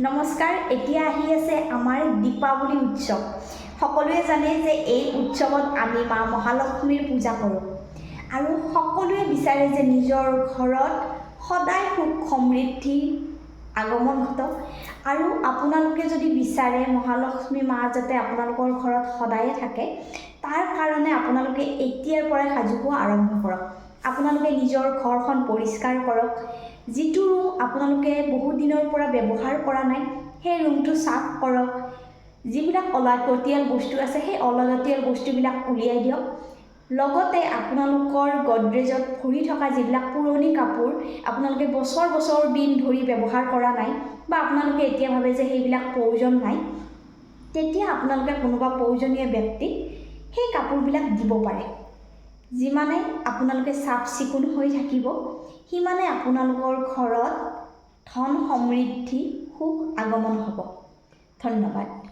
নমস্কাৰ। এতিয়া আহি আছে আমাৰ দীপাৱলী উৎসৱ। সকলোৱে জানে যে এই উৎসৱত আমি মা মহালক্ষ্মীৰ পূজা কৰোঁ আৰু সকলোৱে বিচাৰে যে নিজৰ ঘৰত সদায় সুখ সমৃদ্ধি আগমন ঘটক। আৰু আপোনালোকে যদি বিচাৰে মহালক্ষ্মী মা যাতে আপোনালোকৰ ঘৰত সদায়ে থাকে, তাৰ কাৰণে আপোনালোকে এতিয়াৰ পৰাই সাজু হোৱা আৰম্ভ কৰক। আপোনালোকে নিজৰ ঘৰখন পৰিষ্কাৰ কৰক। যিটো ৰুম আপোনালোকে বহুত দিনৰ পৰা ব্যৱহাৰ কৰা নাই, সেই ৰুমটো চাফ কৰক। যিবিলাক অলাগতিয়াল বস্তু আছে, সেই অলাগতিয়াল বস্তুবিলাক উলিয়াই দিয়ক। লগতে আপোনালোকৰ গডৰেজত ভৰি থকা যিবিলাক পুৰণি কাপোৰ আপোনালোকে বছৰ বছৰ দিন ধৰি ব্যৱহাৰ কৰা নাই, বা আপোনালোকে এতিয়া ভাবে যে সেইবিলাক প্ৰয়োজন নাই, তেতিয়া আপোনালোকে কোনোবা প্ৰয়োজনীয় ব্যক্তিক সেই কাপোৰবিলাক দিব পাৰে। যিমানে আপোনালোকে চাফ চিকুণ হৈ থাকিব, সিমানে আপোনালোকৰ ঘৰত ধন সমৃদ্ধি সুখ আগমন হ'ব। ধন্যবাদ।